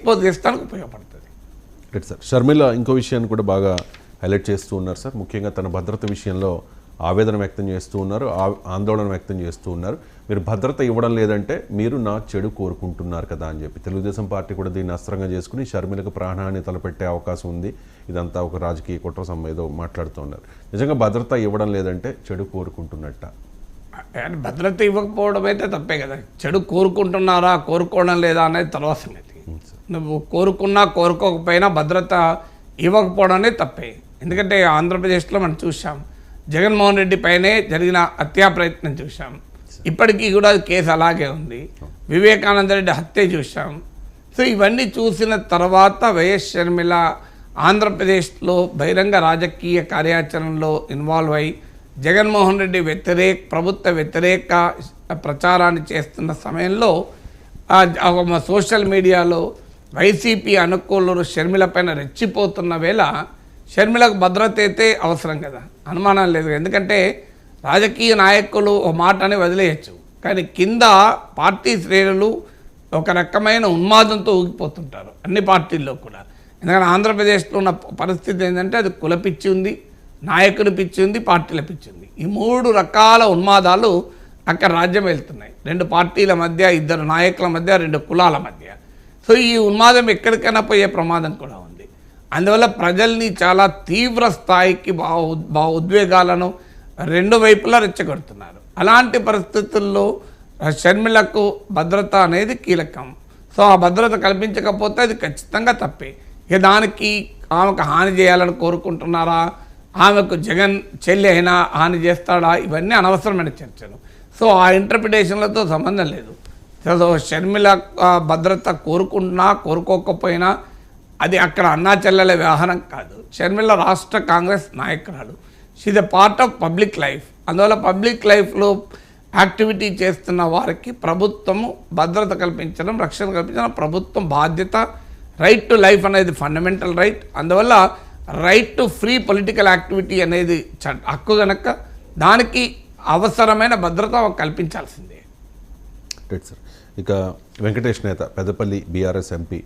Expose చేస్తానికి ఉపయోగపడుతుంది. Right sir. Sharmila ఇంకో విషయాన్ని కూడా బాగా హైలైట్ చేస్తూ ఉన్నారు సార్. ముఖ్యంగా తన భద్రత విషయంలో ఆవేదన వ్యక్తం చేస్తూ ఉన్నారు, ఆందోళన వ్యక్తం చేస్తూ ఉన్నారు. మీరు భద్రత ఇవ్వడం లేదంటే మీరు నా చెడు కోరుకుంటున్నారు కదా అని చెప్పి తెలుగుదేశం పార్టీ కూడా దీన్ని అస్త్రంగా చేసుకుని షర్మిలకు ప్రాణహాని తలపెట్టే అవకాశం ఉంది, ఇదంతా ఒక రాజకీయ కుట్ర ఏదో మాట్లాడుతూ ఉన్నారు. నిజంగా భద్రత ఇవ్వడం లేదంటే చెడు కోరుకుంటున్నట్ట? భద్రత ఇవ్వకపోవడం అయితే తప్పే కదా. చెడు కోరుకుంటున్నారా కోరుకోవడం లేదా అనేది తర్వాత సంగతి. నువ్వు కోరుకున్నా కోరుకోకపోయినా భద్రత ఇవ్వకపోవడం అనేది తప్పే. ఎందుకంటే ఆంధ్రప్రదేశ్లో మనం చూసాం, జగన్మోహన్ రెడ్డి పైనే జరిగిన హత్యా ప్రయత్నం చూసాం, ఇప్పటికీ కూడా కేసు అలాగే ఉంది. వివేకానంద రెడ్డి హత్య చూసాం. సో ఇవన్నీ చూసిన తర్వాత వైఎస్ షర్మిల ఆంధ్రప్రదేశ్లో బహిరంగ రాజకీయ కార్యాచరణలో ఇన్వాల్వ్ అయి జగన్మోహన్ రెడ్డి ప్రభుత్వ వ్యతిరేక ప్రచారాన్ని చేస్తున్న సమయంలో సోషల్ మీడియాలో వైసీపీ అనుకూలులు షర్మిల పైన రెచ్చిపోతున్న వేళ షర్మిలకు భద్రత అయితే అవసరం కదా, అనుమానం లేదు. ఎందుకంటే రాజకీయ నాయకులు ఒక మాటని వదిలేయచ్చు, కానీ కింద పార్టీ శ్రేణులు ఒక రకమైన ఉన్మాదంతో ఊగిపోతుంటారు అన్ని పార్టీల్లో కూడా. ఎందుకంటే ఆంధ్రప్రదేశ్లో ఉన్న పరిస్థితి ఏంటంటే అది కుల పిచ్చి ఉంది, నాయకుడి పిచ్చి ఉంది, పార్టీల పిచ్చి ఉంది. ఈ 3 రకాల ఉన్మాదాలు అక్కడ రాజ్యం వెళ్తున్నాయి. 2 పార్టీల మధ్య, 2 నాయకుల మధ్య, 2 కులాల మధ్య. సో ఈ ఉన్మాదం ఎక్కడికైనా పోయే ప్రమాదం కూడా ఉంది. అందువల్ల ప్రజల్ని చాలా తీవ్ర స్థాయికి ఉద్వేగాలను 2 వైపులా రెచ్చగొడుతున్నారు. అలాంటి పరిస్థితుల్లో షర్మిలకు భద్రత అనేది కీలకం. సో ఆ భద్రత కల్పించకపోతే అది ఖచ్చితంగా తప్పే. ఇక దానికి ఆమెకు హాని చేయాలని కోరుకుంటున్నారా, ఆమెకు జగన్ చెల్లి అయినా హాని చేస్తాడా, ఇవన్నీ అనవసరమైన చర్చలు. సో ఆ ఇంటర్ప్రిటేషన్లతో సంబంధం లేదు. సో షర్మిల భద్రత కోరుకుంటున్నా కోరుకోకపోయినా అది అక్కడ అన్నా చెల్లెల వ్యవహారం కాదు. షర్మిల రాష్ట్ర కాంగ్రెస్ నాయకురాలు, she's a part of public life. అందువల్ల పబ్లిక్ లైఫ్లో యాక్టివిటీ చేస్తున్న వారికి ప్రభుత్వము భద్రత కల్పించడం, రక్షణ కల్పించడం ప్రభుత్వం బాధ్యత. రైట్ టు లైఫ్ అనేది ఫండమెంటల్ రైట్. అందువల్ల right to free political activity అనేది హక్కు కనుక దానికి అవసరమైన భద్రత కల్పించాల్సిందే. Right sir. ఇక వెంకటేష్ నేత, పెద్దపల్లి బీఆర్ఎస్ ఎంపీ